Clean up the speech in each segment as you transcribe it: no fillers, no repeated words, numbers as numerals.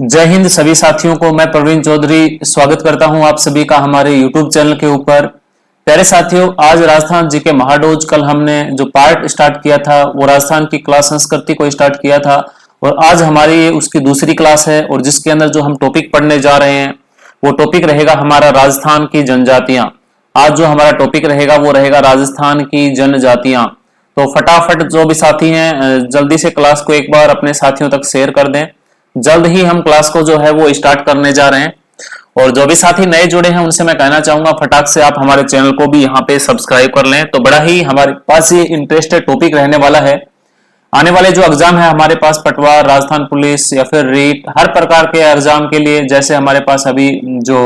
जय हिंद सभी साथियों को। मैं प्रवीण चौधरी स्वागत करता हूं आप सभी का हमारे YouTube चैनल के ऊपर। प्यारे साथियों, आज राजस्थान जी के महाडोज कल हमने जो पार्ट स्टार्ट किया था वो राजस्थान की क्लास संस्कृति को स्टार्ट किया था और आज हमारी उसकी दूसरी क्लास है और जिसके अंदर जो हम टॉपिक पढ़ने जा रहे हैं वो टॉपिक रहेगा हमारा राजस्थान की जनजातियां। आज जो हमारा टॉपिक रहेगा वो रहेगा राजस्थान की जनजातियां। तो फटाफट जो भी साथी हैं जल्दी से क्लास को एक बार अपने साथियों तक शेयर कर दें। जल्द ही हम क्लास को जो है वो स्टार्ट करने जा रहे हैं और जो भी साथी नए जुड़े हैं उनसे मैं कहना चाहूंगा फटाक से आप हमारे चैनल को भी यहाँ पे सब्सक्राइब कर लें। तो बड़ा ही हमारे पास ये इंटरेस्टेड टॉपिक रहने वाला है। आने वाले जो एग्जाम है हमारे पास पटवार, राजस्थान पुलिस या फिर रीट, हर प्रकार के एग्जाम के लिए, जैसे हमारे पास अभी जो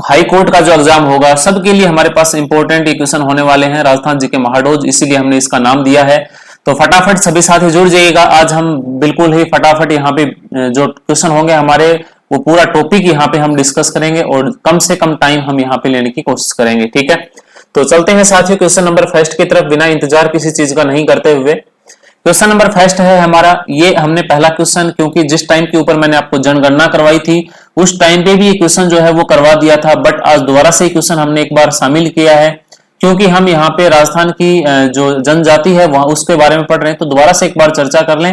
हाई कोर्ट का जो एग्जाम होगा सबके लिए हमारे पास इंपॉर्टेंट क्वेश्चन होने वाले हैं राजस्थान जी के महाडोज, इसीलिए हमने इसका नाम दिया है। तो फटाफट सभी साथी जुड़ जाइएगा। आज हम बिल्कुल ही फटाफट यहाँ पे जो क्वेश्चन होंगे हमारे वो पूरा टॉपिक यहाँ पे हम डिस्कस करेंगे और कम से कम टाइम हम यहाँ पे लेने की कोशिश करेंगे, ठीक है। तो चलते हैं साथियों क्वेश्चन नंबर फर्स्ट की तरफ बिना इंतजार किसी चीज का नहीं करते हुए। क्वेश्चन नंबर फर्स्ट है हमारा, ये हमने पहला क्वेश्चन, क्योंकि जिस टाइम के ऊपर मैंने आपको जनगणना करवाई थी उस टाइम पे भी ये क्वेश्चन जो है वो करवा दिया था, बट आज दोबारा से क्वेश्चन हमने एक बार शामिल किया है क्योंकि हम यहाँ पे राजस्थान की जो जनजाति है वहां उसके बारे में पढ़ रहे हैं, तो दोबारा से एक बार चर्चा कर लें,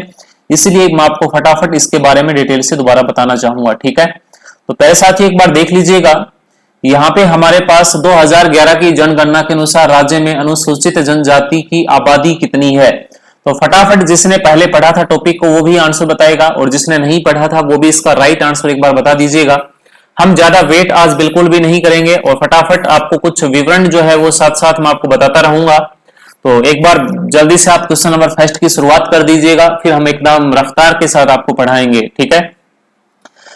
इसीलिए मैं आपको फटाफट इसके बारे में डिटेल से दोबारा बताना चाहूंगा, ठीक है। तो पहले साथी एक बार देख लीजिएगा, यहाँ पे हमारे पास 2011 की जनगणना के अनुसार राज्य में अनुसूचित जनजाति की आबादी कितनी है। तो फटाफट जिसने पहले पढ़ा था टॉपिक को वो भी आंसर बताएगा और जिसने नहीं पढ़ा था वो भी इसका राइट आंसर एक बार बता दीजिएगा। हम ज्यादा वेट आज बिल्कुल भी नहीं करेंगे और फटाफट आपको कुछ विवरण जो है वो साथ साथ मैं आपको बताता रहूंगा। तो एक बार जल्दी से आप क्वेश्चन नंबर फर्स्ट की शुरुआत कर दीजिएगा, फिर हम एकदम रफ्तार के साथ आपको पढ़ाएंगे, ठीक है।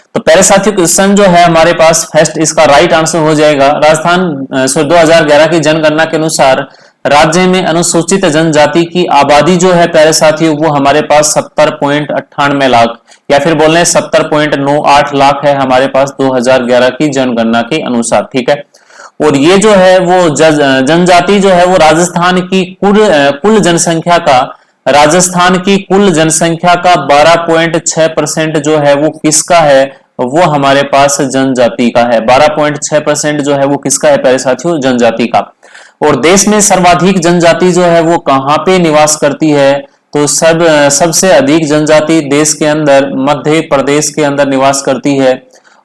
तो पहले साथियों क्वेश्चन जो है हमारे पास फर्स्ट, इसका राइट आंसर हो जाएगा राजस्थान 2011 की जनगणना के अनुसार राज्य में अनुसूचित जनजाति की आबादी जो है प्यारे साथियों वो हमारे पास 70.98 लाख या फिर बोल रहे हैं 70.98 लाख है हमारे पास 2011 की जनगणना के अनुसार, ठीक है। और ये जो है वो जनजाति जो है वो राजस्थान की कुल जनसंख्या का, राजस्थान की कुल जनसंख्या का 12.6% जो है वो किसका है, वो हमारे पास जनजाति का है। 12.6% जो है वो किसका है प्यारे साथियों, जनजाति का। और देश में सर्वाधिक जनजाति जो है वो कहां पे निवास करती है, तो सबसे अधिक जनजाति देश के अंदर मध्य प्रदेश के अंदर निवास करती है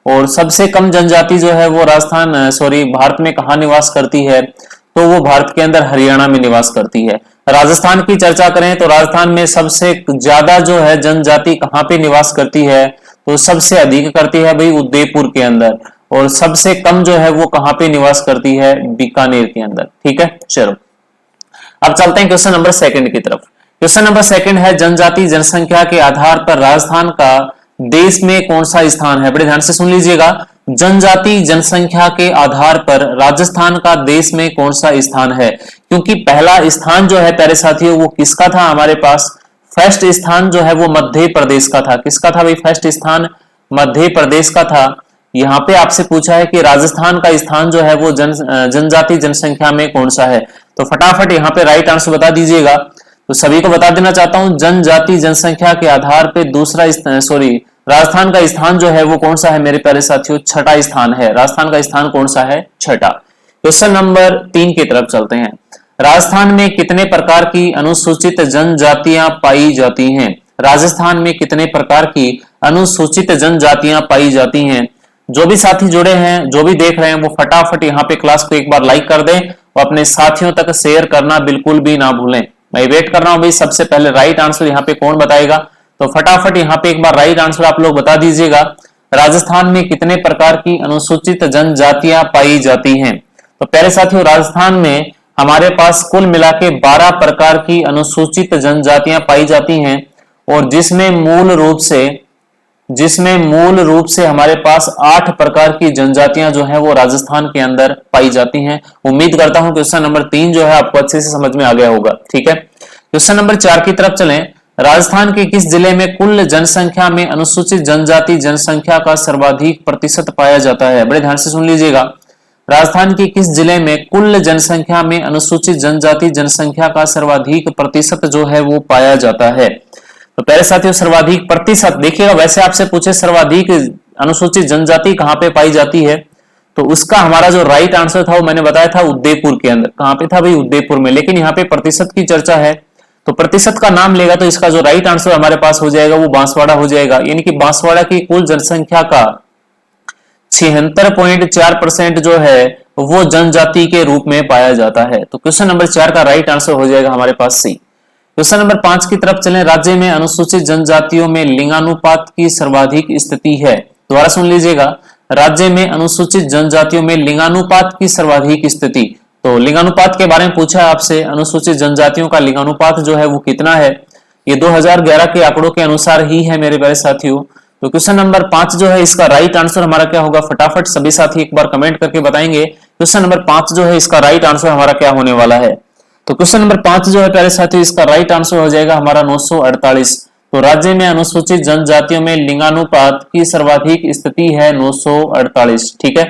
और सबसे कम जनजाति जो है वो भारत में कहां निवास करती है, तो वो भारत के अंदर हरियाणा में निवास करती है। राजस्थान की चर्चा करें तो राजस्थान में सबसे ज्यादा जो है जनजाति कहां पे निवास करती है, तो सबसे अधिक करती है भाई उदयपुर के अंदर और सबसे कम जो है वो कहां पे निवास करती है, बीकानेर के अंदर, ठीक है। चलो अब चलते हैं क्वेश्चन नंबर सेकंड की तरफ। क्वेश्चन नंबर सेकंड है, जनजाति जनसंख्या के आधार पर राजस्थान का देश में कौन सा स्थान है। बड़े ध्यान से सुन लीजिएगा, जनजाति जनसंख्या के आधार पर राजस्थान का देश में कौन सा स्थान है, क्योंकि पहला स्थान जो है प्यारे साथियों वो किसका था हमारे पास, फर्स्ट स्थान जो है वो मध्य प्रदेश का था। किसका था भाई, फर्स्ट स्थान मध्य प्रदेश का था। यहाँ पे आपसे पूछा है कि राजस्थान का स्थान जो है वो जनजाति जनसंख्या में कौन सा है, तो फटाफट यहाँ पे राइट आंसर बता दीजिएगा। तो सभी को बता देना चाहता हूं, जनजाति जनसंख्या के आधार पे राजस्थान का स्थान जो है वो कौन सा है मेरे प्यारे साथियों, छठा स्थान है। राजस्थान का स्थान कौन सा है, छठा। क्वेश्चन नंबर 3 की तरफ चलते हैं। राजस्थान में कितने प्रकार की अनुसूचित जनजातियां पाई जाती हैं। राजस्थान में कितने प्रकार की अनुसूचित जनजातियां पाई जाती हैं। जो भी साथी जुड़े हैं, जो भी देख रहे हैं, वो फटाफट यहाँ पे क्लास को एक बार लाइक कर दें और अपने साथियों तक शेयर करना बिल्कुल भी ना भूलें। मैं वेट कर रहा हूं भाई सबसे पहले राइट आंसर यहाँ पे कौन बताएगा, तो फटाफट यहाँ पे एक बार राइट आंसर आप लोग बता दीजिएगा। राजस्थान में कितने प्रकार की अनुसूचित जनजातियां पाई जाती हैं। तो पहले साथियों राजस्थान में हमारे पास कुल मिला के 12 प्रकार की अनुसूचित जनजातियां पाई जाती हैं और जिसमें मूल रूप से हमारे पास 8 प्रकार की जनजातियां जो है वो राजस्थान के अंदर पाई जाती हैं। उम्मीद करता हूं क्वेश्चन नंबर 3 जो है आपको अच्छे से समझ में आ गया होगा, ठीक है। क्वेश्चन नंबर 4 की तरफ चलें। राजस्थान के किस जिले में कुल जनसंख्या में अनुसूचित जनजाति जनसंख्या का सर्वाधिक प्रतिशत पाया जाता है। बड़े ध्यान से सुन लीजिएगा, राजस्थान के किस जिले में कुल जनसंख्या में अनुसूचित जनजाति जनसंख्या का सर्वाधिक प्रतिशत जो है वो पाया जाता है। तो प्यारे साथियों सर्वाधिक प्रतिशत देखिएगा, वैसे आपसे पूछे सर्वाधिक अनुसूचित जनजाति कहां पे पाई जाती है, तो उसका हमारा जो राइट आंसर था वो मैंने बताया था उदयपुर के अंदर। कहां पे था भाई? उदयपुर में। लेकिन यहाँ पे प्रतिशत की चर्चा है तो प्रतिशत का नाम लेगा तो इसका जो राइट आंसर हमारे पास हो जाएगा वो बांसवाड़ा हो जाएगा। यानी कि बांसवाड़ा की कुल जनसंख्या का 76.4% जो है वो जनजाति के रूप में पाया जाता है। तो क्वेश्चन नंबर 4 का राइट आंसर हो जाएगा हमारे पास सी। क्वेश्चन नंबर 5 की तरफ चलें। राज्य में अनुसूचित जनजातियों में लिंगानुपात की सर्वाधिक स्थिति है। दोबारा सुन लीजिएगा, राज्य में अनुसूचित जनजातियों में लिंगानुपात की सर्वाधिक स्थिति। तो लिंगानुपात के बारे में पूछा है आपसे, अनुसूचित जनजातियों का लिंगानुपात जो है वो कितना है? ये 2011 के आंकड़ों के अनुसार ही है मेरे प्यारे साथियों। तो क्वेश्चन नंबर 5 जो है इसका राइट आंसर हमारा क्या होगा? फटाफट सभी साथी एक बार कमेंट करके बताएंगे क्वेश्चन नंबर 5 जो है इसका राइट आंसर हमारा क्या होने वाला है। तो क्वेश्चन नंबर 5 जो है प्यारे साथियों इसका राइट आंसर हो जाएगा हमारा 948। तो राज्य में अनुसूचित जनजातियों में लिंगानुपात की सर्वाधिक स्थिति है 948। ठीक है।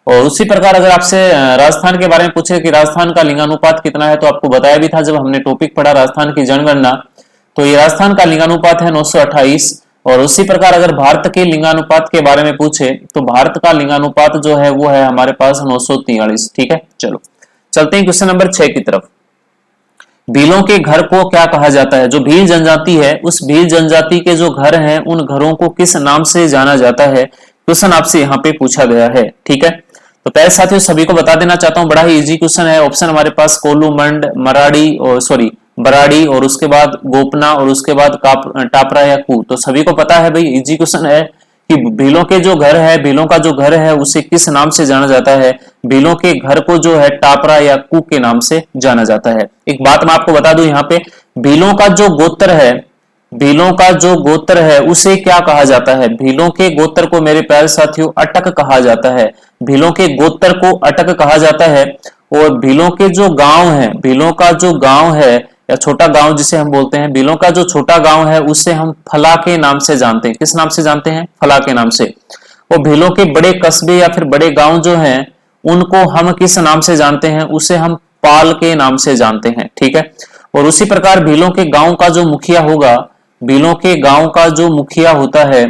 और उसी प्रकार अगर आपसे राजस्थान के बारे में पूछे कि राजस्थान का लिंगानुपात कितना है, तो आपको बताया भी था जब हमने टॉपिक पढ़ा राजस्थान की जनगणना, तो ये राजस्थान का लिंगानुपात है 928। और उसी प्रकार अगर भारत के लिंगानुपात के बारे में पूछे तो भारत का लिंगानुपात जो है वो है हमारे पास 943। ठीक है। चलो चलते हैं क्वेश्चन नंबर 6 की तरफ। भीलों के घर को क्या कहा जाता है? जो भील जनजाति है उस भील जनजाति के जो घर हैं उन घरों को किस नाम से जाना जाता है? क्वेश्चन आपसे यहाँ पे पूछा गया है। ठीक है। तो पहले साथियों सभी को बता देना चाहता हूं, बड़ा ही इजी क्वेश्चन है। ऑप्शन हमारे पास कोल्लू, मंड, बराड़ी और उसके बाद गोपना और उसके बाद टापरा या कू। तो सभी को पता है भाई, इजी क्वेश्चन है कि भीलों के जो घर है, भीलों का जो घर है उसे किस नाम से जाना जाता है? भीलों के घर को जो है टापरा या कू के नाम से जाना जाता है। एक बात मैं आपको बता दूं यहाँ पे, भीलों का जो गोत्र है, भीलों का जो गोत्र है उसे क्या कहा जाता है? भीलों के गोत्र को मेरे प्यारे साथियों अटक कहा जाता है। भीलों के गोत्र को अटक कहा जाता है। और भीलों के जो गांव है, भीलों का जो गांव है या छोटा गांव जिसे हम बोलते हैं, भीलों का जो छोटा गांव है उसे हम फला के नाम से जानते हैं। किस नाम से जानते हैं? फला के नाम से। और भीलों के बड़े कस्बे या फिर बड़े गांव जो हैं उनको हम किस नाम से जानते हैं? उसे हम पाल के नाम से जानते हैं। ठीक है। और उसी प्रकार भीलों के गांव का जो मुखिया होगा, भीलों के गांव का जो मुखिया होता है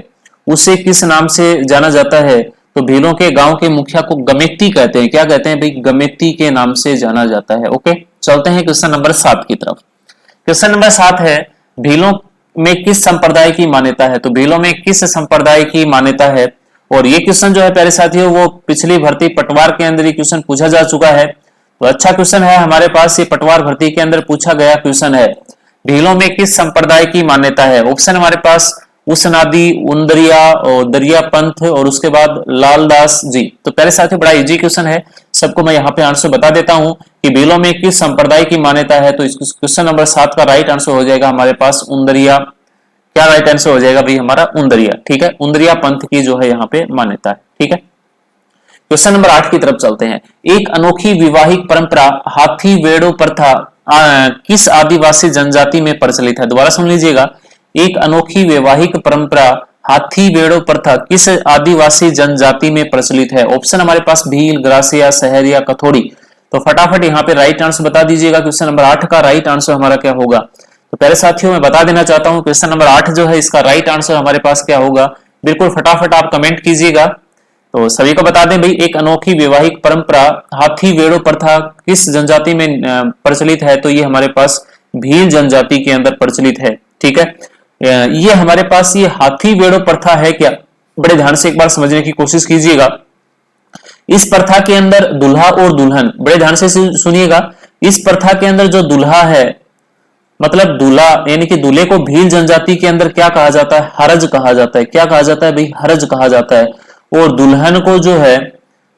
उसे किस नाम से जाना जाता है? तो भीलों के गांव के मुखिया को गमेती कहते हैं। क्या कहते हैं भाई? गमेती के नाम से जाना जाता है। ओके, चलते हैं क्वेश्चन नंबर 7 की तरफ। क्वेश्चन नंबर 7 है, भीलों में किस संप्रदाय की मान्यता है? तो भीलों में किस संप्रदाय की मान्यता है? और ये क्वेश्चन जो है प्यारे साथियों वो पिछली भर्ती पटवार के अंदर ये क्वेश्चन पूछा जा चुका है। तो अच्छा क्वेश्चन है हमारे पास, ये पटवार भर्ती के अंदर पूछा गया क्वेश्चन है। भीलों में किस संप्रदाय की मान्यता है? ऑप्शन हमारे पास उसनादी, उंदरिया और दरिया पंथ और उसके बाद लालदास जी। तो पहले साथियों बड़ा इजी क्वेश्चन है, सबको मैं यहाँ पे आंसर बता देता हूं कि भीलों में किस संप्रदाय की मान्यता है। तो क्वेश्चन नंबर 7 का राइट आंसर हो जाएगा हमारे पास उंदरिया। क्या राइट आंसर हो जाएगा भाई? हमारा उंदरिया। ठीक है, उंदरिया पंथ की जो है यहाँ पे मान्यता है। ठीक है। क्वेश्चन नंबर 8 की तरफ चलते हैं। एक अनोखी विवाहिक परंपरा हाथी वेड़ो प्रथा किस आदिवासी जनजाति में प्रचलित है? दोबारा सुन लीजिएगा, एक अनोखी वैवाहिक परंपरा हाथी वेड़ो प्रथा किस आदिवासी जनजाति में प्रचलित है? ऑप्शन हमारे पास भील, ग्रासिया, सहरिया, कथोड़ी। तो फटाफट यहाँ पे राइट आंसर बता दीजिएगा। क्वेश्चन नंबर 8 का राइट आंसर हमारा क्या होगा? तो पहले साथियों मैं बता देना चाहता हूँ क्वेश्चन नंबर 8 जो है इसका राइट आंसर हमारे पास क्या होगा? बिल्कुल फटाफट आप कमेंट कीजिएगा। तो सभी को बता दें भाई, एक अनोखी वैवाहिक परंपरा हाथी वेड़ो प्रथा किस जनजाति में प्रचलित है? तो ये हमारे पास भील जनजाति के अंदर प्रचलित है। ठीक है, ये हमारे पास ये हाथी वेड़ो प्रथा है क्या? बड़े ध्यान से एक बार समझने की कोशिश कीजिएगा। इस प्रथा के अंदर दूल्हा और दुल्हन, बड़े ध्यान से सुनिएगा, इस प्रथा के अंदर जो दूल्हा है, मतलब दूल्हा यानी कि दूल्हे को भील जनजाति के अंदर क्या कहा जाता है? हरज कहा जाता है। क्या कहा जाता है भाई? हरज कहा जाता है। और दुल्हन को जो है,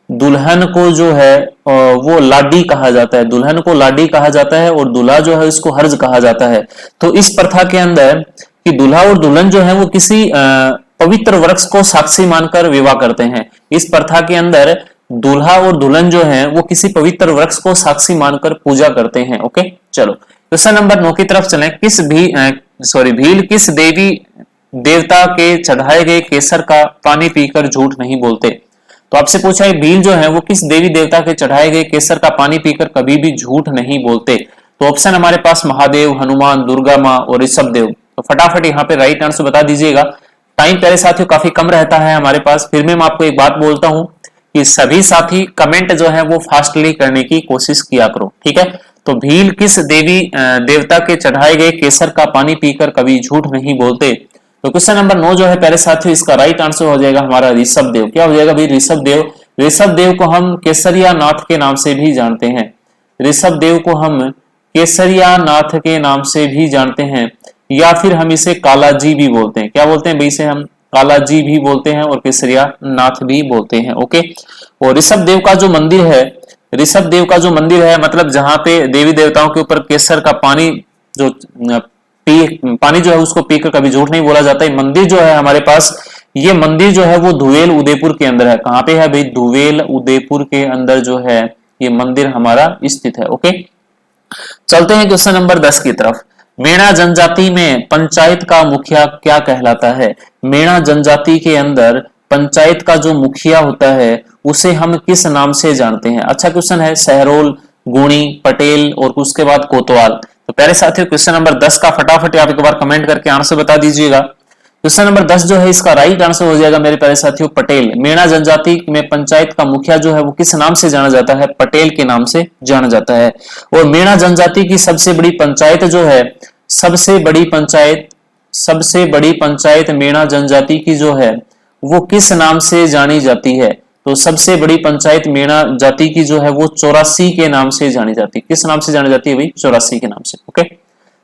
दुल्हन को जो है वो लाडी कहा जाता है। दुल्हन को लाडी कहा जाता है और दूल्हा जो है इसको हर्ज कहा जाता है। तो इस प्रथा के अंदर कि दूल्हा और दुल्हन जो है वो किसी पवित्र वृक्ष को साक्षी मानकर विवाह करते हैं। इस प्रथा के अंदर दूल्हा और दुल्हन जो है वो किसी पवित्र वृक्ष को साक्षी मानकर पूजा करते हैं। ओके, चलो क्वेश्चन नंबर 9 की तरफ चलें। भील किस देवी देवता के चढ़ाए गए केसर का पानी पीकर झूठ नहीं बोलते? तो आपसे पूछा है भील जो है वो किस देवी देवता के चढ़ाए गए केसर का पानी पीकर कभी भी झूठ नहीं बोलते? तो ऑप्शन हमारे पास महादेव, हनुमान, दुर्गा माँ और ऋषभ देव। तो फटाफट यहाँ पे राइट आंसर बता दीजिएगा। टाइम प्यारे साथियों काफी कम रहता है हमारे पास, फिर मैं आपको एक बात बोलता हूँ कि सभी साथी कमेंट जो है वो फास्टली करने की कोशिश किया करो, ठीक है। तो भील किस देवी देवता के चढ़ाए गए केसर का पानी पीकर कभी झूठ नहीं बोलते। तो क्वेश्चन नंबर 9 जो है प्यारे साथियों इसका राइट आंसर हो जाएगा हमारा ऋषभ देव। क्या हो जाएगा भाई? ऋषभ देव। ऋषभ देव को हम केसरिया नाथ के नाम से भी जानते हैं। ऋषभ देव को हम केसरिया नाथ के नाम से भी जानते हैं, या फिर हम इसे कालाजी भी बोलते हैं। क्या बोलते हैं भाई? इसे हम कालाजी भी बोलते हैं और केसरिया नाथ भी बोलते हैं। ओके। और ऋषभ देव का जो मंदिर है, ऋषभ देव का जो मंदिर है मतलब जहां पे देवी देवताओं के ऊपर केसर का पानी जो पानी जो है उसको पीकर कभी झूठ नहीं बोला जाता है। मंदिर जो है हमारे पास, ये मंदिर जो है वो धुवेल उदयपुर के अंदर है। कहां पे है भाई? धुवेल उदयपुर के अंदर जो है ये मंदिर हमारा स्थित है। ओके, चलते हैं क्वेश्चन नंबर 10 की तरफ। मेणा जनजाति में पंचायत का मुखिया क्या कहलाता है? मेणा जनजाति के अंदर पंचायत का जो मुखिया होता है उसे हम किस नाम से जानते हैं? अच्छा क्वेश्चन है। सहरोल, गुणी, पटेल और उसके बाद कोतवाल। तो प्यारे साथियों क्वेश्चन नंबर 10 का फटाफट आप एक बार कमेंट करके आंसर बता दीजिएगा। क्वेश्चन नंबर 10 जो है इसका राइट आंसर हो जाएगा मेरे प्यारे साथियों पटेल। मेणा जनजाति में पंचायत का मुखिया जो है वो किस नाम से जाना जाता है? पटेल के नाम से जाना जाता है। और मेणा जनजाति की सबसे बड़ी पंचायत जो है, सबसे बड़ी पंचायत मेणा जनजाति की जो है वो किस नाम से जानी जाती है? तो सबसे बड़ी पंचायत मेणा जाति की जो है वो 84 के नाम से जानी जाती है। किस नाम से जानी जाती है भाई? 84 के नाम से। ओके,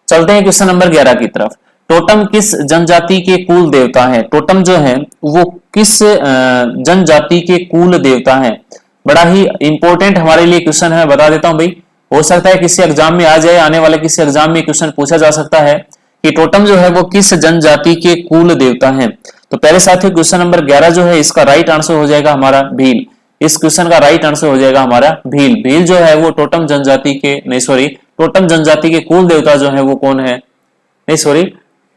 चलते हैं क्वेश्चन नंबर 11 की तरफ। टोटम किस जनजाति के कुल देवता है? टोटम जो है वो किस जनजाति के कुल देवता है? बड़ा ही इंपॉर्टेंट हमारे लिए क्वेश्चन है, बता देता हूं भाई। हो सकता है किसी एग्जाम में आ जाए, आने वाले किसी एग्जाम में क्वेश्चन पूछा जा सकता है कि टोटम जो है वो किस जनजाति के कुल देवता है। तो पहले साथियों क्वेश्चन नंबर 11 जो है इसका राइट आंसर हो जाएगा हमारा भील। इस क्वेश्चन का राइट आंसर हो जाएगा हमारा भील। भील जो है वो टोटम जनजाति के, नहीं सॉरी, टोटम जनजाति के कुल देवता जो है वो कौन है? नहीं सॉरी,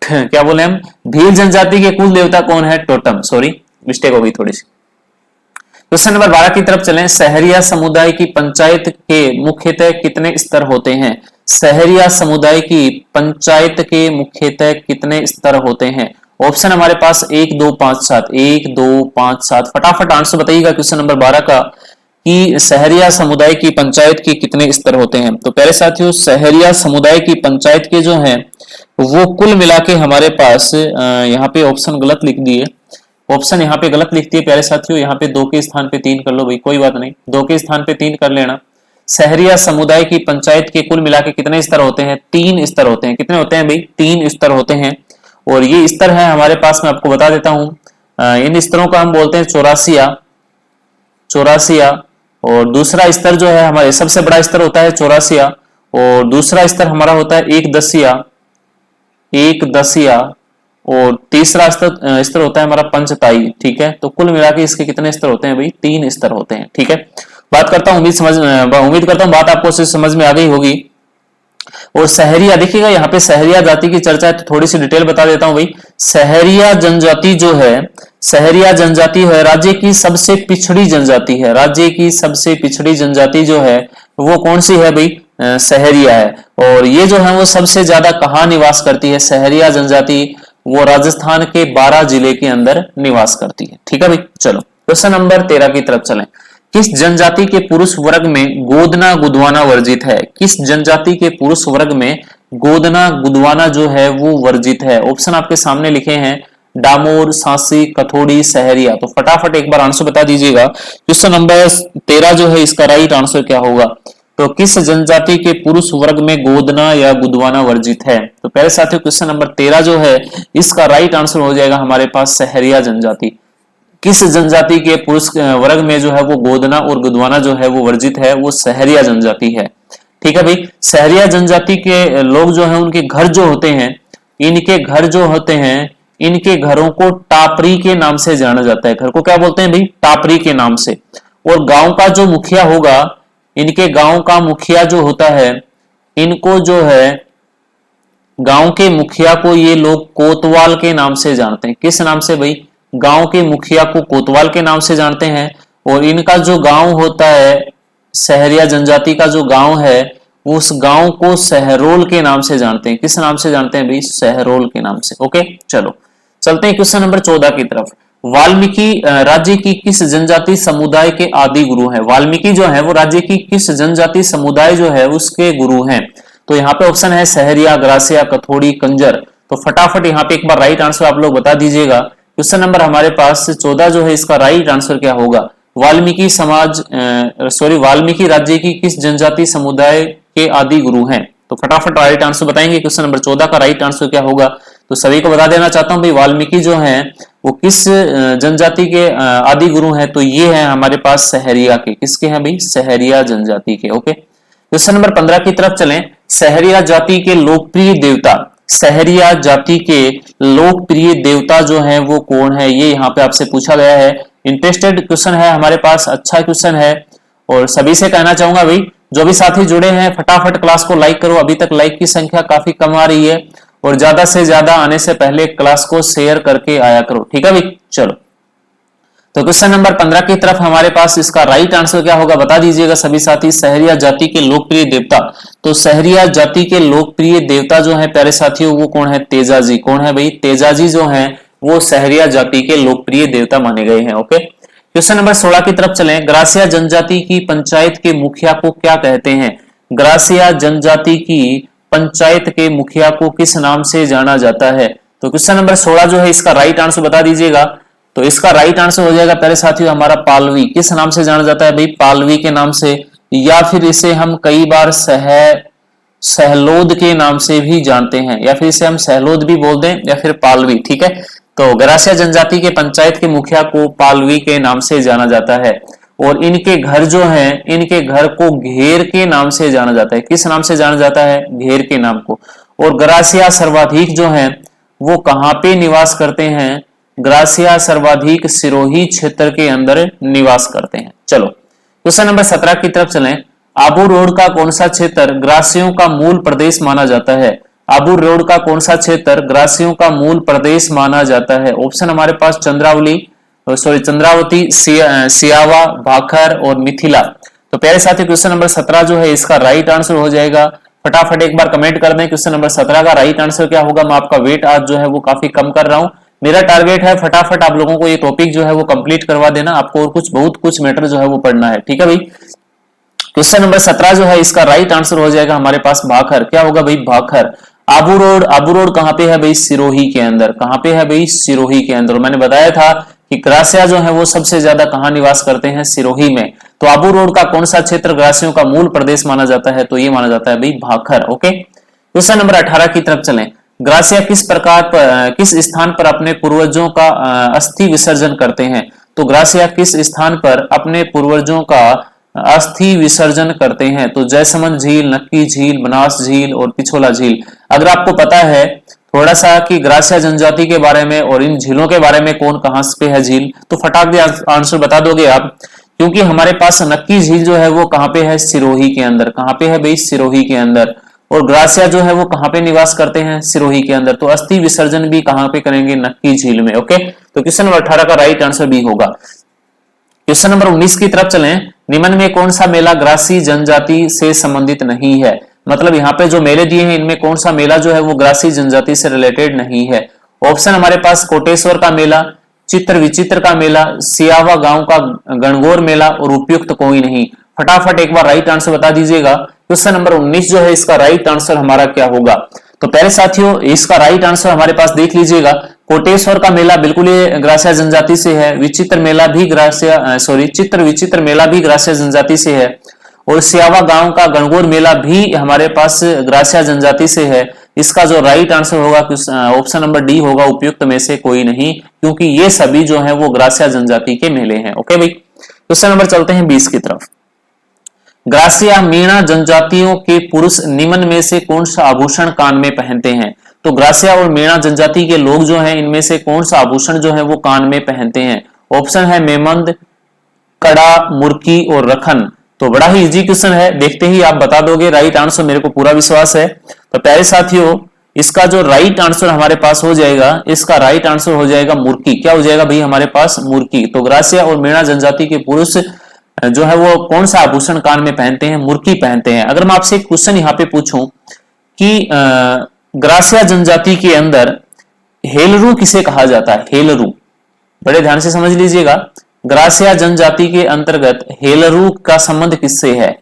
क्या बोले हम? भील जनजाति के कुल देवता कौन है? टोटम। सॉरी, मिस्टेक हो गई थोड़ी सी। क्वेश्चन नंबर 12 की तरफ चलें। सहरिया समुदाय की पंचायत के मुख्यतः कितने स्तर होते हैं? सहरिया समुदाय की पंचायत के मुख्यतः कितने स्तर होते हैं? ऑप्शन हमारे पास 1 2 5 7, 1 2 5 7। फटाफट आंसर बताइएगा क्वेश्चन नंबर 12 का कि सहरिया समुदाय की पंचायत के कितने स्तर होते हैं। तो पहले साथियों सहरिया समुदाय की पंचायत के जो हैं वो कुल मिला के हमारे पास, यहाँ पे ऑप्शन गलत लिख दिए, ऑप्शन यहाँ पे गलत लिख दिए प्यारे साथियों। यहाँ पे 2 के स्थान पे 3 कर लो भाई, कोई बात नहीं, 2 के स्थान पे 3 कर लेना। सहरिया समुदाय की पंचायत के कुल मिला के कितने स्तर होते हैं? 3 स्तर होते हैं। कितने होते हैं भाई? 3 स्तर होते हैं। और ये स्तर है हमारे पास, मैं आपको बता देता हूं। इन स्तरों का हम बोलते हैं चौरासिया। और दूसरा स्तर जो है हमारे सबसे बड़ा स्तर होता है चौरासिया, और दूसरा स्तर हमारा होता है एक दसिया, और तीसरा स्तर होता है हमारा पंचताई। ठीक है, तो कुल मिला के इसके कितने स्तर होते हैं भाई? 3 स्तर होते हैं। ठीक है, बात करता हूं, उम्मीद करता हूं बात आपको समझ में आ गई होगी। और सहरिया देखिएगा, यहाँ पे सहरिया जाति की चर्चा है तो थोड़ी सी डिटेल बता देता हूं भाई। सहरिया जनजाति जो है, सहरिया जनजाति है राज्य की सबसे पिछड़ी जनजाति है। राज्य की सबसे पिछड़ी जनजाति जो है वो कौन सी है भाई? सहरिया है। और ये जो है वो सबसे ज्यादा कहाँ निवास करती है? सहरिया जनजाति वो राजस्थान के 12 जिले के अंदर निवास करती है। ठीक है भाई, चलो क्वेश्चन नंबर 13 की तरफ चलें। किस जनजाति के पुरुष वर्ग में गोदना गुदवाना वर्जित है? किस जनजाति के पुरुष वर्ग में गोदना गुदवाना जो है वो वर्जित है? ऑप्शन आपके सामने लिखे हैं, डामोर, सांसी, कथोड़ी, सहरिया। तो फटाफट एक बार आंसर बता दीजिएगा। क्वेश्चन नंबर 13 जो है इसका राइट आंसर क्या होगा? तो किस जनजाति के पुरुष वर्ग में गोदना या गुदवाना वर्जित है? तो पहले साथियों क्वेश्चन नंबर 13 जो है इसका राइट आंसर हो जाएगा हमारे पास सहरिया जनजाति। किस जनजाति के पुरुष वर्ग में जो है वो गोदना और गुदवाना जो है वो वर्जित है? वो सहरिया जनजाति है। ठीक है भाई, सहरिया जनजाति के लोग जो है उनके घर जो होते हैं, इनके घर जो होते हैं, इनके घरों को टापरी के नाम से जाना जाता है। घर को क्या बोलते हैं भाई? टापरी के नाम से। और गांव का जो मुखिया होगा, इनके गांव का मुखिया जो होता है, इनको जो है गांव के मुखिया को ये लोग कोतवाल के नाम से जानते हैं। किस नाम से भाई? गांव के मुखिया को कोतवाल के नाम से जानते हैं। और इनका जो गांव होता है, सहरिया जनजाति का जो गांव है उस गांव को सहरोल के नाम से जानते हैं। किस नाम से जानते हैं भाई? सहरोल के नाम से। ओके, चलो चलते हैं क्वेश्चन नंबर 14 की तरफ। वाल्मीकि राज्य की किस जनजाति समुदाय के आदि गुरु हैं? वाल्मीकि जो है वो राज्य की किस जनजाति समुदाय जो है उसके गुरु हैं? तो यहाँ पे ऑप्शन है सहरिया, ग्रासिया, कथोड़ी, कंजर। तो फटाफट यहाँ पे एक बार राइट आंसर आप लोग बता दीजिएगा। क्वेश्चन नंबर हमारे पास 14 जो है इसका राइट आंसर क्या होगा? वाल्मीकि समाज वाल्मीकि राज्य की किस जनजाति समुदाय के आदि गुरु हैं? तो फटाफट राइट आंसर बताएंगे। क्वेश्चन नंबर 14 का राइट आंसर क्या होगा? तो सभी को बता देना चाहता हूं भाई, वाल्मीकि जो है वो किस जनजाति के आदि गुरु हैं? तो ये है हमारे पास सहरिया के। किसके हैं भाई? सहरिया जनजाति के। ओके, क्वेश्चन नंबर 15 की तरफ चलें। सहरिया जाति के लोकप्रिय देवता, सहरिया जाति के लोकप्रिय देवता जो है वो कौन है? ये यहाँ पे आपसे पूछा गया है। इंटरेस्टेड क्वेश्चन है हमारे पास, अच्छा क्वेश्चन है। और सभी से कहना चाहूंगा भाई, जो भी साथी जुड़े हैं फटाफट क्लास को लाइक करो। अभी तक लाइक की संख्या काफी कम आ रही है और ज्यादा से ज्यादा आने से पहले क्लास को शेयर करके आया करो, ठीक है भाई। चलो, तो क्वेश्चन नंबर 15 की तरफ हमारे पास इसका राइट आंसर क्या होगा बता दीजिएगा सभी साथी। सहरिया जाति के लोकप्रिय देवता, तो सहरिया जाति के लोकप्रिय देवता जो है प्यारे साथियों वो कौन है? तेजाजी। कौन है भाई? तेजाजी जो है वो सहरिया जाति के लोकप्रिय देवता माने गए हैं। ओके, क्वेश्चन नंबर 16 की तरफ चलें। ग्रासिया जनजाति की पंचायत के मुखिया को क्या कहते हैं? ग्रासिया जनजाति की पंचायत के मुखिया को किस नाम से जाना जाता है? तो क्वेश्चन नंबर 16 जो है इसका राइट आंसर बता दीजिएगा। तो इसका राइट आंसर हो जाएगा प्यारे साथियों हमारा पालवी। किस नाम से जाना जाता है भाई? पालवी के नाम से, या फिर इसे हम कई बार सहलोद के नाम से भी जानते हैं, या फिर इसे हम सहलोद भी बोल दें या फिर पालवी, ठीक है। तो ग्रासिया जनजाति के पंचायत के मुखिया को पालवी के नाम से जाना जाता है। और इनके घर जो है, इनके घर को घेर के नाम से जाना जाता है। किस नाम से जाना जाता है? घेर के नाम को। और ग्रासिया सर्वाधिक जो है वो कहां पे निवास करते हैं? ग्रासिया सर्वाधिक सिरोही क्षेत्र के अंदर निवास करते हैं। चलो, क्वेश्चन नंबर 17 की तरफ चलें। आबू रोड का कौन सा क्षेत्र ग्रासियों का मूल प्रदेश माना जाता है? आबू रोड का कौन सा क्षेत्र ग्रासियों का मूल प्रदेश माना जाता है? ऑप्शन हमारे पास चंद्रावती, सियावा, भाखर और मिथिला। तो प्यारे साथी क्वेश्चन नंबर 17 जो है इसका राइट आंसर हो जाएगा। फटाफट एक बार कमेंट कर दें क्वेश्चन नंबर 17 का राइट आंसर क्या होगा। मैं आपका वेट आज जो है वो काफी कम कर रहा हूं। मेरा टारगेट है फटाफट आप लोगों को ये टॉपिक जो है वो कंप्लीट करवा देना। आपको और बहुत कुछ मैटर जो है वो पढ़ना है, ठीक है भाई। क्वेश्चन नंबर 17 जो है इसका राइट आंसर हो जाएगा हमारे पास भाखर। क्या होगा भाई? भाखर। आबू रोड कहां पे है भाई? सिरोही के अंदर। कहां पे है भाई? सिरोही के अंदर। मैंने बताया था कि ग्रासिया जो है वो सबसे ज्यादा कहां निवास करते हैं? सिरोही में। तो आबू रोड का कौन सा क्षेत्र ग्रासियों का मूल प्रदेश माना जाता है? तो ये माना जाता है भाई भाखर। ओके, क्वेश्चन नंबर 18 की तरफ चलें। ग्रासिया किस स्थान पर अपने पूर्वजों का अस्थि विसर्जन करते हैं? तो ग्रासिया किस स्थान पर अपने पूर्वजों का अस्थि विसर्जन करते हैं? तो जयसमंद झील, नक्की झील, बनास झील और पिछोला झील। अगर आपको पता है थोड़ा सा कि ग्रासिया जनजाति के बारे में और इन झीलों के बारे में कौन कहां पे है झील, तो फटाक दे आंसर बता दोगे आप, क्योंकि हमारे पास नक्की झील जो है वो कहां पे है? सिरोही के अंदर। कहां पे है भाई? सिरोही के अंदर। और ग्रासिया जो है वो कहां पे निवास करते हैं? सिरोही के अंदर। तो अस्थि विसर्जन भी कहां पे करेंगे? नक्की झील में। ओके, तो क्वेश्चन नंबर 18 का राइट आंसर भी होगा। क्वेश्चन नंबर 19 की तरफ चलें। निम्न में कौन सा मेला ग्रासी जनजाति से संबंधित नहीं है? मतलब यहाँ पे जो मेले दिए हैं इनमें कौन सा मेला जो है वो ग्रासी जनजाति से रिलेटेड नहीं है? ऑप्शन हमारे पास कोटेश्वर का मेला, चित्र विचित्र का मेला, सियावा गांव का गणगौर मेला और उपयुक्त कोई नहीं। फटाफट एक बार राइट आंसर बता दीजिएगा। क्वेश्चन नंबर 19 जो है इसका राइट आंसर हमारा क्या होगा? तो पहले साथियों इसका राइट आंसर हमारे पास देख लीजिएगा। कोटेश्वर का मेला बिल्कुल ये ग्रासिया जनजाति से है। चित्र विचित्र मेला भी ग्रासिया जनजाति से है। और सियावा गांव का गणगौर मेला भी हमारे पास ग्रासिया जनजाति से है। इसका जो राइट आंसर होगा ऑप्शन नंबर डी होगा, उपयुक्त में से कोई नहीं, क्योंकि ये सभी जो है वो ग्रासिया जनजाति के मेले हैं। ओके भाई, क्वेश्चन नंबर चलते हैं 20 की तरफ। ग्रासिया मीणा जनजातियों के पुरुष निम्न में से कौन सा आभूषण कान में पहनते हैं? तो ग्रासिया और मीणा जनजाति के लोग जो हैं इनमें से कौन सा आभूषण जो है वो कान में पहनते हैं? ऑप्शन है मेमंद, कड़ा, मुर्की और रखन। तो बड़ा ही इजी क्वेश्चन है, देखते ही आप बता दोगे राइट आंसर, मेरे को पूरा विश्वास है। तो प्यारे साथियों इसका जो राइट आंसर हमारे पास हो जाएगा, इसका राइट आंसर हो जाएगा मुर्की। क्या हो जाएगा भाई हमारे पास? मुर्की। तो ग्रासिया और मीणा जनजाति के पुरुष जो है वो कौन सा आभूषण कान में पहनते हैं? मुर्की पहनते हैं। अगर मैं आपसे एक क्वेश्चन यहाँ पे पूछूं कि ग्रासिया जनजाति के अंदर हेलरू किसे कहा जाता है? हेलरू, बड़े ध्यान से समझ लीजिएगा। ग्रासिया जनजाति के अंतर्गत हेलरू का संबंध किससे है?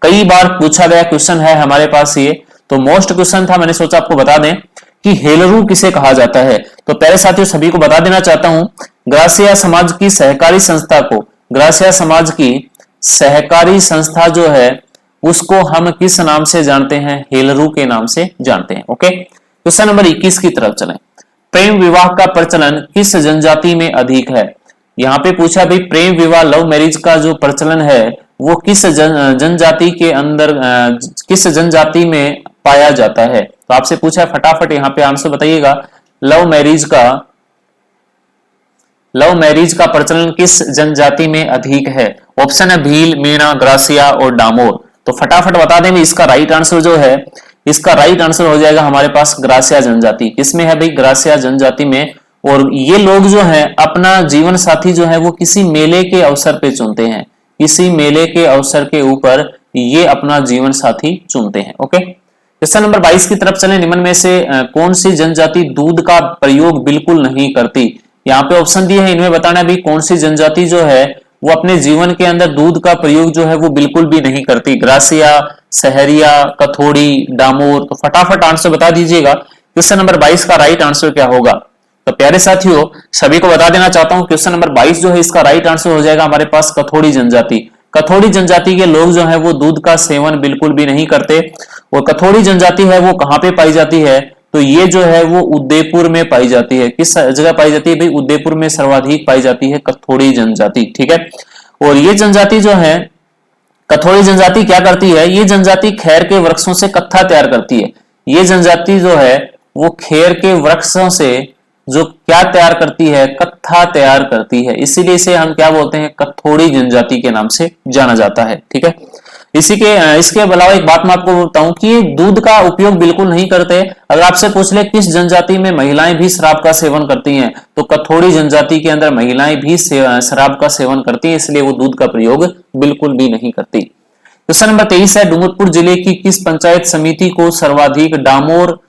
कई बार पूछा गया क्वेश्चन है हमारे पास, ये तो मोस्ट क्वेश्चन था, मैंने सोचा आपको बता दें कि हेलरू किसे कहा जाता है। तो प्यारे साथियों सभी को बता देना चाहता हूं, ग्रासिया समाज की सहकारी संस्था को, ग्रासिया समाज की सहकारी संस्था जो है उसको हम किस नाम से जानते हैं? हेलरू के नाम से जानते हैं। ओके, क्वेश्चन नंबर 21 की तरफ चलें। प्रेम विवाह का प्रचलन किस जनजाति में अधिक है? यहाँ पे पूछा भाई प्रेम विवाह लव मैरिज का जो प्रचलन है वो किस जनजाति के अंदर किस जनजाति में पाया जाता है? तो आपसे पूछा है, फटाफट यहाँ पे आंसर बताइएगा। लव मैरिज का प्रचलन किस जनजाति में अधिक है? ऑप्शन है भील, मीणा, ग्रासिया और डामोर। तो फटाफट बता दें भाई, इसका राइट आंसर जो है, इसका राइट आंसर हो जाएगा हमारे पास ग्रासिया जनजाति। किसमें है भाई? ग्रासिया जनजाति में। और ये लोग जो है अपना जीवन साथी जो है वो किसी मेले के अवसर पे चुनते हैं, किसी मेले के अवसर के ऊपर ये अपना जीवन साथी चुनते हैं। ओके, क्वेश्चन नंबर 22 की तरफ चलें। निम्न में से कौन सी जनजाति दूध का प्रयोग बिल्कुल नहीं करती? यहाँ पे ऑप्शन दिए हैं, इनमें बताना भी कौन सी जनजाति जो है वो अपने जीवन के अंदर दूध का प्रयोग जो है वो बिल्कुल भी नहीं करती। ग्रासिया, सहरिया, कथोड़ी, डामोर। तो फटाफट आंसर बता दीजिएगा, क्वेश्चन नंबर 22 का राइट आंसर क्या होगा? तो प्यारे साथियों सभी को बता देना चाहता हूं, क्वेश्चन नंबर 22 जो है इसका राइट आंसर हो जाएगा हमारे पास कथोड़ी जनजाति। कथोड़ी जनजाति के लोग जो है वो दूध का सेवन बिल्कुल भी नहीं करते। और कथोड़ी जनजाति है वो कहां पे पाई जाती है? तो ये जो है वो उदयपुर में पाई जाती है। किस जगह पाई जाती है भाई? उदयपुर में सर्वाधिक पाई जाती है कथोड़ी जनजाति। ठीक है, और ये जनजाति जो है, कथोड़ी जनजाति क्या करती है? ये जनजाति खैर के वृक्षों से कत्था तैयार करती है। ये जनजाति जो है वो खैर के वृक्षों से जो क्या तैयार करती है? कत्था तैयार करती है। इसीलिए इसे हम क्या बोलते हैं? कथोड़ी जनजाति के नाम से जाना जाता है। ठीक है, इसके अलावा एक बात मैं आपको बताऊं कि ये दूध का उपयोग बिल्कुल नहीं करते। अगर आपसे पूछ ले किस जनजाति में महिलाएं भी शराब का सेवन करती हैं, तो कथोड़ी जनजाति के अंदर महिलाएं भी शराब का सेवन करती हैं, इसलिए वो दूध का प्रयोग बिल्कुल भी नहीं करती। क्वेश्चन नंबर 23 है, डूंगरपुर जिले की किस पंचायत समिति को सर्वाधिक डामोर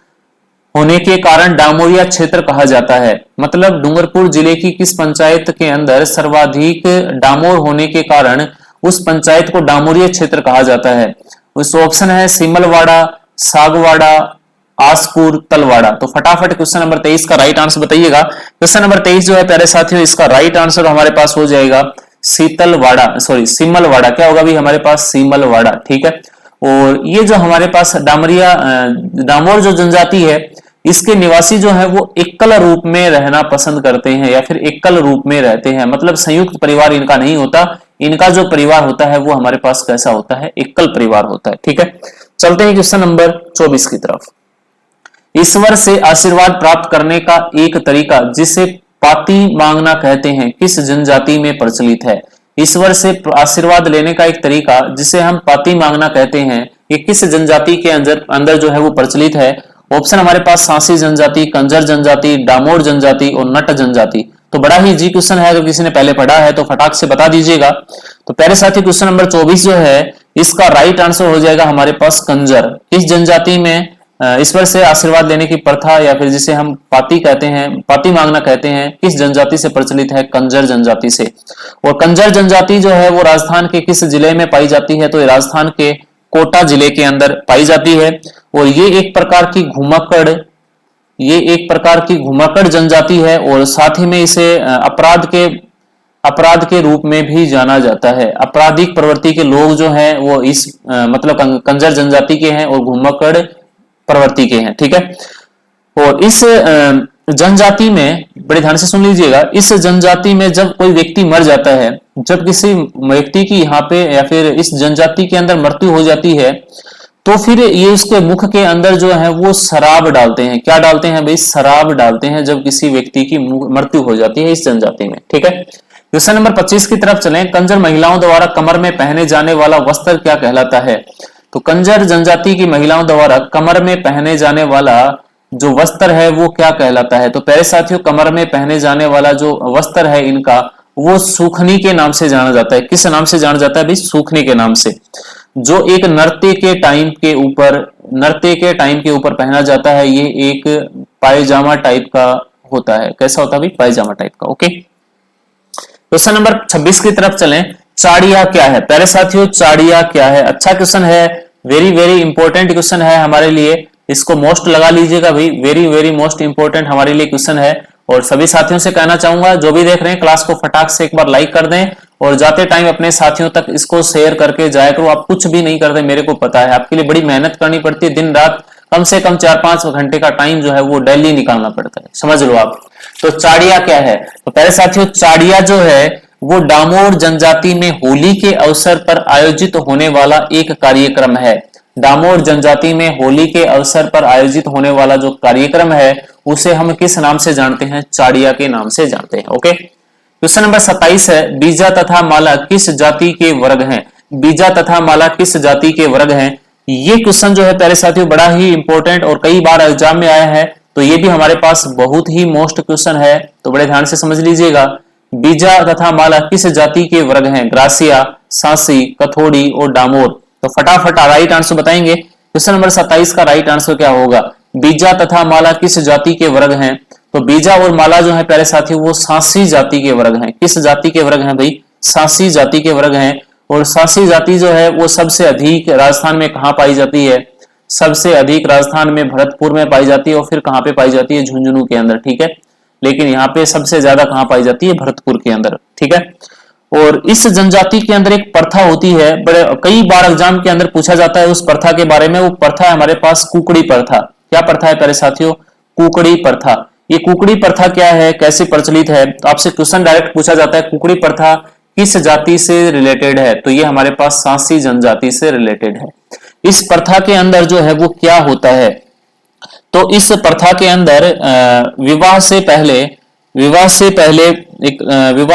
होने के कारण डामोरिया क्षेत्र कहा जाता है? मतलब डूंगरपुर जिले की किस पंचायत के अंदर सर्वाधिक डामोर होने के कारण उस पंचायत को डामोरिया क्षेत्र कहा जाता है? उस ऑप्शन है सिमलवाड़ा, सागवाड़ा, आसपुर, तलवाड़ा। तो फटाफट क्वेश्चन नंबर 23 का राइट आंसर बताइएगा। क्वेश्चन नंबर 23 जो है प्यारे साथियों इसका राइट आंसर हमारे पास हो जाएगा सिमलवाड़ा। क्या होगा भी हमारे पास? सिमलवाड़ा। ठीक है, और ये जो हमारे पास डामोर जो जनजाति है इसके निवासी जो है वो एकल रूप में रहना पसंद करते हैं या फिर एकल रूप में रहते हैं। मतलब संयुक्त परिवार इनका नहीं होता, इनका जो परिवार होता है वो हमारे पास कैसा होता है? एकल परिवार होता है। ठीक है, चलते हैं क्वेश्चन नंबर 24 की तरफ। ईश्वर से आशीर्वाद प्राप्त करने का एक तरीका जिसे पाती मांगना कहते हैं किस जनजाति में प्रचलित है? ईश्वर से आशीर्वाद लेने का एक तरीका जिसे हम पाती मांगना कहते हैं, ये किस जनजाति के अंदर जो है वो प्रचलित है? ऑप्शन हमारे पास सांसी जनजाति, कंजर जनजाति, डामोर जनजाति और नट जनजाति। तो बड़ा ही इजी क्वेश्चन है, अगर किसी ने पहले पढ़ा है तो फटाक से बता दीजिएगा। तो पहले साथी क्वेश्चन नंबर 24 जो है इसका राइट आंसर हो जाएगा हमारे पास कंजर। किस जनजाति में ईश्वर से आशीर्वाद लेने की प्रथा या फिर जिसे हम पाती कहते हैं, पाती मांगना कहते हैं, किस जनजाति से प्रचलित है? कंजर जनजाति से। और कंजर जनजाति जो है वो राजस्थान के किस जिले में पाई जाती है? तो ये राजस्थान के कोटा जिले के अंदर पाई जाती है। और ये एक प्रकार की घुमक्कड़ जनजाति है और साथ ही में इसे अपराध के रूप में भी जाना जाता है। आपराधिक प्रवृत्ति के लोग जो हैं वो इस मतलब कंजर जनजाति के हैं और घुमक्कड़ प्रवृत्ति के हैं। ठीक है, और इस जनजाति में बड़े ध्यान से सुन लीजिएगा, इस जनजाति में जब कोई व्यक्ति मर जाता है, जब किसी व्यक्ति की यहाँ पे या फिर इस जनजाति के अंदर मृत्यु हो जाती है, तो फिर ये उसके मुख के अंदर जो है वो शराब डालते हैं। क्या डालते हैं भाई? शराब डालते हैं जब किसी व्यक्ति की मृत्यु हो जाती है इस जनजाति में। ठीक है, क्वेश्चन नंबर 25 की तरफ चलें। कंजर महिलाओं द्वारा कमर में पहने जाने वाला वस्त्र क्या कहलाता है? तो कंजर जनजाति की महिलाओं द्वारा कमर में पहने जाने वाला जो वस्त्र है वो क्या कहलाता है? तो प्यारे साथियों कमर में पहने जाने वाला जो वस्त्र है इनका वो सूखनी के नाम से जाना जाता है। किस नाम से जाना जाता है भाई? सूखनी के नाम से, जो एक नृत्य के टाइम के ऊपर पहना जाता है। ये एक पायजामा टाइप का होता है। कैसा होता है भाई? पायजामा टाइप का। ओके, क्वेश्चन नंबर 26 की तरफ चलें। चाड़िया क्या है? प्यारे साथियों, चाड़िया क्या है? अच्छा क्वेश्चन है, वेरी वेरी इंपॉर्टेंट क्वेश्चन है हमारे लिए। इसको मोस्ट लगा लीजिएगा भाई, वेरी वेरी मोस्ट इंपॉर्टेंट हमारे लिए क्वेश्चन है। और सभी साथियों से कहना चाहूंगा, जो भी देख रहे हैं क्लास को फटाक से एक बार लाइक कर दें और जाते टाइम अपने साथियों तक इसको शेयर करके जाया करो। आप कुछ भी नहीं करते, मेरे को पता है, आपके लिए बड़ी मेहनत करनी पड़ती है, दिन रात कम से कम 4-5 घंटे का टाइम जो है वो डेली निकालना पड़ता है, समझ लो आप। तो चाड़िया क्या है? तो पहले साथियों, चाड़िया जो है वो डामोर जनजाति में होली के अवसर पर आयोजित होने वाला एक कार्यक्रम है। डामोर जनजाति में होली के अवसर पर आयोजित होने वाला जो कार्यक्रम है उसे हम किस नाम से जानते हैं? चाड़िया के नाम से जानते हैं। ओके, क्वेश्चन नंबर 27 है, बीजा तथा माला किस जाति के वर्ग हैं? बीजा तथा माला किस जाति के वर्ग हैं? ये क्वेश्चन जो है प्यारे साथियों बड़ा ही इंपॉर्टेंट और कई बार एग्जाम में आया है, तो ये भी हमारे पास बहुत ही मोस्ट क्वेश्चन है, तो बड़े ध्यान से समझ लीजिएगा। बीजा तथा माला किस जाति के वर्ग हैं? ग्रासिया, सांसी, कथोड़ी और डामोर। तो फटाफट राइट आंसर बताएंगे। क्वेश्चन नंबर 27 का राइट आंसर क्या होगा? बीजा तथा माला किस जाति के वर्ग हैं? तो बीजा और माला जो है प्यारे साथियों वो सांसी जाति के वर्ग हैं। किस जाति के वर्ग हैं भाई? सांसी जाति के वर्ग हैं। और सांसी जाति जो है वो सबसे अधिक राजस्थान में कहां पाई जाती है? सबसे अधिक राजस्थान में भरतपुर में पाई जाती है। और फिर कहां पे पाई जाती है? झुंझुनू के अंदर, ठीक है। लेकिन यहाँ पे सबसे ज्यादा कहां पाई जाती है? भरतपुर के अंदर, ठीक है। और इस जनजाति के अंदर एक प्रथा होती है, बड़े कई बार एग्जाम के अंदर पूछा जाता है उस प्रथा के बारे में। वो प्रथा है हमारे पास कुकड़ी प्रथा। क्या प्रथा है प्यारे साथियों? कुकड़ी प्रथा। ये कुकड़ी प्रथा क्या है, कैसे प्रचलित है? तो आपसे क्वेश्चन डायरेक्ट पूछा जाता है, कुकड़ी प्रथा किस जाति से रिलेटेड है? तो ये हमारे पास सांसी जनजाति से रिलेटेड है। इस प्रथा के अंदर जो है वो क्या होता है? तो इस प्रथा के अंदर विवाह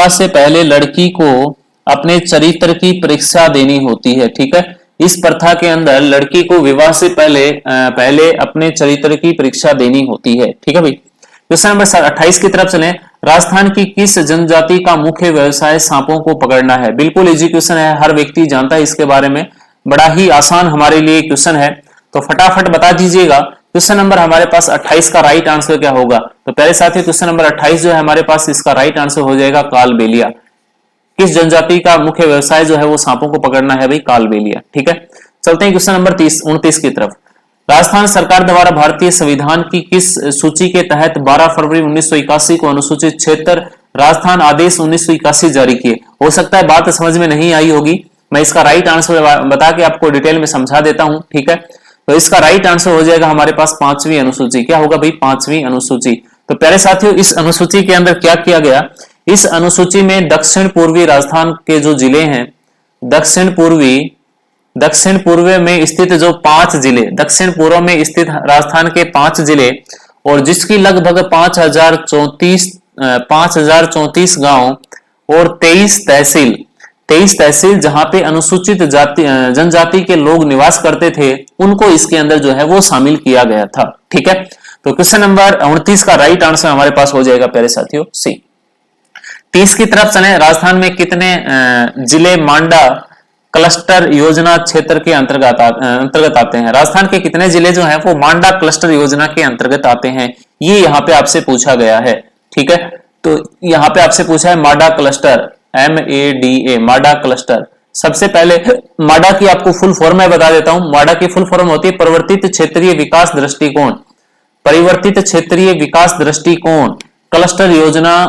से पहले लड़की को अपने चरित्र की परीक्षा देनी होती है, ठीक है। इस प्रथा के अंदर लड़की को विवाह से पहले अपने चरित्र की परीक्षा देनी होती है, ठीक है भाई। क्वेश्चन नंबर 28 की तरफ चलें। राजस्थान की किस जनजाति का मुख्य व्यवसाय सांपों को पकड़ना है? बिल्कुल इजी क्वेश्चन है, हर व्यक्ति जानता है इसके बारे में, बड़ा ही आसान हमारे लिए क्वेश्चन है, तो फटाफट बता दीजिएगा। क्वेश्चन नंबर हमारे पास 28 का राइट आंसर क्या होगा? तो पहले साथी क्वेश्चन नंबर 28 जो है हमारे पास, इसका राइट आंसर हो जाएगा कालबेलिया। किस जनजाति का मुख्य व्यवसाय जो है वो सांपों को पकड़ना है भाई? कालबेलिया, ठीक है। चलते हैं क्वेश्चन नंबर 29 की तरफ। राजस्थान सरकार द्वारा भारतीय संविधान की किस सूची के तहत 12 फरवरी 1981 को अनुसूचित क्षेत्र राजस्थान आदेश 1981 जारी किए? हो सकता है बात समझ में नहीं आई होगी, मैं इसका राइट आंसर बता के आपको डिटेल में समझा देता हूं, ठीक है। तो इसका राइट आंसर हो जाएगा हमारे पास 5वीं अनुसूची। क्या होगा भाई? 5वीं अनुसूची। तो प्यारे साथियों, इस अनुसूची के अंदर क्या किया गया? इस अनुसूची में दक्षिण पूर्वी राजस्थान के जो जिले हैं, दक्षिण पूर्व में स्थित जो 5 जिले, दक्षिण पूर्व में स्थित राजस्थान के 5 जिले, और जिसकी लगभग 5034 गांव और 23 तहसील जहां पे अनुसूचित जनजाति के लोग निवास करते थे, उनको इसके अंदर जो है वो शामिल किया गया था, ठीक है। तो क्वेश्चन नंबर 29 का राइट आंसर हमारे पास हो जाएगा प्यारे साथियों सी। 30 की तरफ चले। राजस्थान में कितने जिले मांडा क्लस्टर योजना क्षेत्र के अंतर्गत आते हैं? राजस्थान के कितने जिले जो हैं वो मांडा क्लस्टर योजना के अंतर्गत आते हैं? ये यहाँ पे आपसे पूछा गया है, ठीक है। तो यहाँ पे आपसे पूछा है माडा क्लस्टर, MADA, माडा क्लस्टर। सबसे पहले माडा की आपको फुल फॉर्म मैं बता देता हूं। माडा की फुल फॉर्म होती है परिवर्तित क्षेत्रीय विकास दृष्टिकोण। परिवर्तित क्षेत्रीय विकास दृष्टिकोण क्लस्टर योजना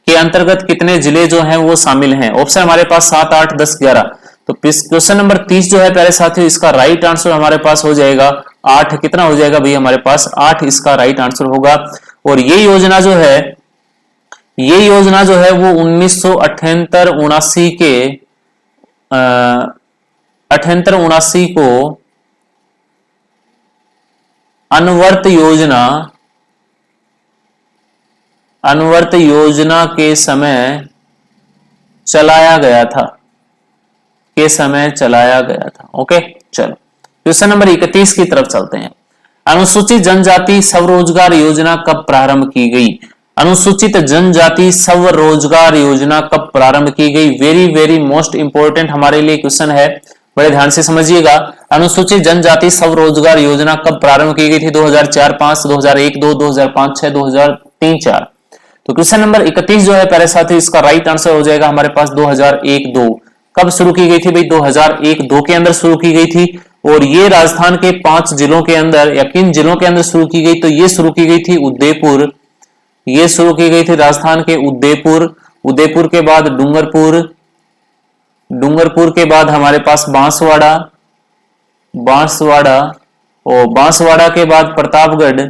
के अंतर्गत कितने जिले जो हैं वो शामिल हैं? ऑप्शन हमारे पास 7, 8, 10, 11। तो क्वेश्चन नंबर 30 जो है प्यारे साथियों, इसका राइट आंसर हमारे पास हो जाएगा 8। कितना हो जाएगा भाई? हमारे पास 8 इसका राइट आंसर होगा। और ये योजना जो है वो 1978-79 के 78-79 को अनवर्त योजना के समय चलाया गया था। ओके, चलो क्वेश्चन नंबर 31 की तरफ चलते हैं। अनुसूचित जनजाति स्वरोजगार योजना कब प्रारंभ की गई? अनुसूचित जनजाति स्वरोजगार योजना कब प्रारंभ की गई? वेरी वेरी मोस्ट इंपोर्टेंट हमारे लिए क्वेश्चन है, बड़े ध्यान से समझिएगा। अनुसूचित जनजाति स्वरोजगार योजना कब प्रारंभ की गई थी? 2004-5, 2001-2, 2005-6, 2003-4। तो क्वेश्चन नंबर 31 जो है प्यारे साथी, इसका राइट आंसर हो जाएगा हमारे पास 2001-2। कब शुरू की गई थी भाई? 2001-2 के अंदर शुरू की गई थी, और ये राजस्थान के 5 जिलों के अंदर, या किन जिलों के अंदर शुरू की गई? तो ये शुरू की गई थी उदयपुर, ये शुरू की गई थी राजस्थान के उदयपुर, उदयपुर के बाद डूंगरपुर, डूंगरपुर के बाद हमारे पास बांसवाड़ा, बांसवाड़ा, और बांसवाड़ा के बाद प्रतापगढ़,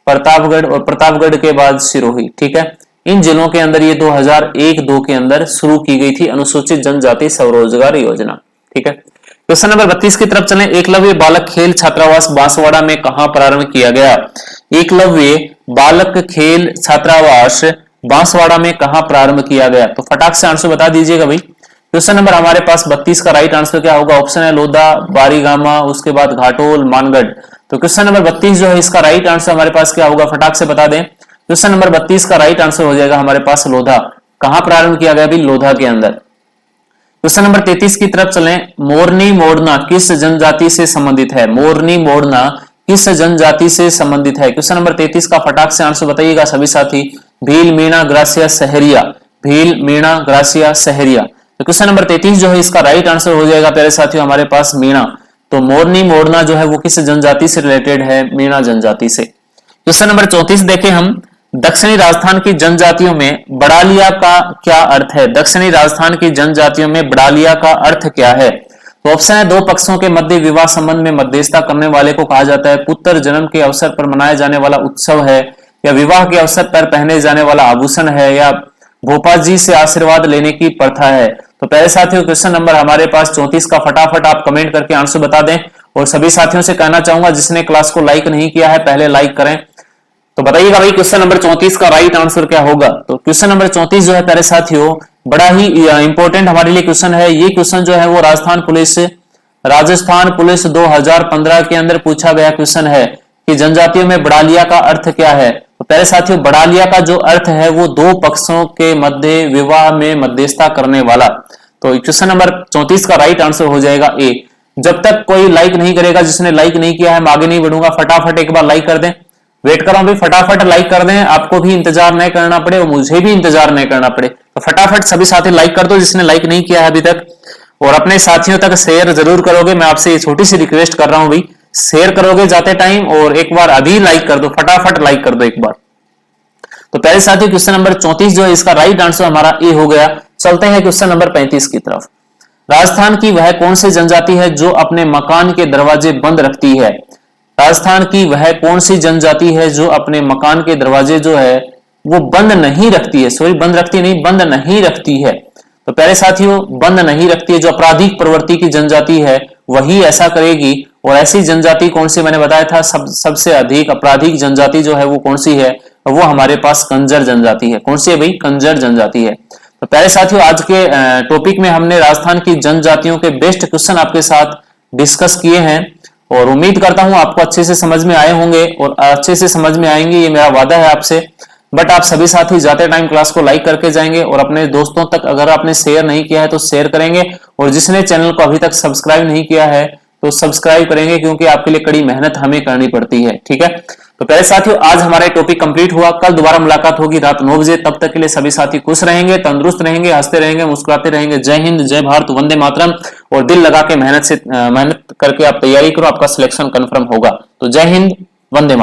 प्रतापगढ़, और प्रतापगढ़ के बाद सिरोही। ठीक है, इन जिलों के अंदर ये 2001-2 के अंदर शुरू की गई थी अनुसूचित जनजाति स्वरोजगार योजना। ठीक है, क्वेश्चन नंबर 32 की तरफ चलें। एकलव्य बालक खेल छात्रावास बांसवाड़ा में कहां प्रारंभ किया गया? एकलव्य बालक खेल छात्रावास बांसवाड़ा में कहां प्रारंभ किया गया? तो फटाक से आंसर बता दीजिएगा भाई। क्वेश्चन नंबर हमारे पास 32 का राइट आंसर क्या होगा? ऑप्शन है लोधा, बारीगामा, उसके बाद घाटोल, मानगढ़। तो क्वेश्चन नंबर 32 जो है इसका राइट आंसर हमारे पास क्या होगा? फटाक से बता दें। क्वेश्चन नंबर 32 का राइट आंसर हो जाएगा हमारे पास लोधा। कहां प्रारंभ किया गया? भी लोधा के अंदर। क्वेश्चन नंबर 33 की तरफ चलें। मोरनी मोड़ना किस जनजाति से संबंधित है? मोरनी मोड़ना किस जनजाति से संबंधित है? क्वेश्चन नंबर 33 का फटाक से आंसर बताइएगा सभी साथी। भील, मीणा, ग्रासिया, सहरिया। भील, मीणा, ग्रासिया, सहरिया। तो क्वेश्चन नंबर 33 जो है इसका राइट आंसर हो जाएगा प्यारे साथियों हमारे पास मीणा। तो मोरनी मोड़ना जो है वो किस जनजाति से रिलेटेड है? मीणा जनजाति से। क्वेश्चन नंबर 34 देखें हम। दक्षिणी राजस्थान की जनजातियों में बड़ालिया का क्या अर्थ है? दक्षिणी राजस्थान की जनजातियों में बड़ालिया का अर्थ क्या है? तो ऑप्शन है दो पक्षों के मध्य विवाह संबंध में मध्यस्थता करने वाले को कहा जाता है, पुत्र जन्म के अवसर पर मनाया जाने वाला उत्सव है, या विवाह के अवसर पर पहने जाने वाला आभूषण है, या भोपा जी से आशीर्वाद लेने की प्रथा है। तो पहले साथियों क्वेश्चन नंबर हमारे पास 34 का फटाफट आप कमेंट करके आंसर बता दें, और सभी साथियों से कहना चाहूंगा जिसने क्लास को लाइक नहीं किया है पहले लाइक करें। तो बताइएगा भाई क्वेश्चन नंबर 34 का राइट आंसर क्या होगा? तो क्वेश्चन नंबर 34 जो है प्यारे साथियों बड़ा ही इंपॉर्टेंट हमारे लिए क्वेश्चन है। ये क्वेश्चन जो है वो राजस्थान पुलिस 2015 के अंदर पूछा गया क्वेश्चन है कि जनजातियों में बड़ालिया का अर्थ क्या है। तो पहले साथियों बड़ालिया का जो अर्थ है वो दो पक्षों के मध्य विवाह में मध्यस्थता करने वाला। तो क्वेश्चन नंबर 34 का राइट आंसर हो जाएगा ए। जब तक कोई लाइक नहीं करेगा, जिसने लाइक नहीं किया है मैं आगे नहीं बढ़ूंगा, फटाफट एक बार लाइक कर दें। वेट कर रहा हूं भाई, फटाफट लाइक कर दें, आपको भी इंतजार नहीं करना पड़े और मुझे भी इंतजार नहीं करना पड़े। तो फटाफट सभी साथी लाइक कर दो जिसने लाइक नहीं किया है अभी तक, और अपने साथियों तक शेयर जरूर करोगे। मैं आपसे ये छोटी सी रिक्वेस्ट कर रहा हूं भाई, शेयर करोगे जाते टाइम, और एक बार अभी लाइक कर दो, फटाफट लाइक कर दो एक बार। तो पहले साथी क्वेश्चन नंबर 34 जो है इसका राइट आंसर हमारा ए हो गया। चलते हैं क्वेश्चन नंबर 35 की तरफ। राजस्थान की वह कौन सी जनजाति है जो अपने मकान के दरवाजे बंद रखती है? राजस्थान की वह कौन सी जनजाति है जो अपने मकान के दरवाजे जो है वो बंद नहीं रखती है? सॉरी, बंद रखती नहीं, बंद नहीं रखती है। तो पहले साथियों बंद नहीं रखती है, जो आपराधिक प्रवृत्ति की जनजाति है वही ऐसा करेगी। और ऐसी जनजाति कौन सी मैंने बताया था, सबसे अधिक आपराधिक जनजाति जो है वो कौन सी है? वो हमारे पास कंजर जनजाति है। कौन सी है भाई? कंजर जनजाति है। तो पहले साथियों आज के टॉपिक में हमने राजस्थान की जनजातियों के बेस्ट क्वेश्चन आपके साथ डिस्कस किए हैं, और उम्मीद करता हूं आपको अच्छे से समझ में आए होंगे और अच्छे से समझ में आएंगे, ये मेरा वादा है आपसे। बट आप सभी साथी जाते टाइम क्लास को लाइक करके जाएंगे, और अपने दोस्तों तक अगर आपने शेयर नहीं किया है तो शेयर करेंगे, और जिसने चैनल को अभी तक सब्सक्राइब नहीं किया है तो सब्सक्राइब करेंगे, क्योंकि आपके लिए कड़ी मेहनत हमें करनी पड़ती है। ठीक है, तो पहले साथियों आज हमारा टॉपिक कंप्लीट हुआ। कल दोबारा मुलाकात होगी रात 9 बजे। तब तक के लिए सभी साथी खुश रहेंगे, तंदुरुस्त रहेंगे, हंसते रहेंगे, मुस्कुराते रहेंगे। जय हिंद, जय भारत, वंदे मातरम। और दिल लगा के मेहनत करके आप तैयारी करो, आपका सिलेक्शन कंफर्म होगा। तो जय हिंद, वंदे मातरम।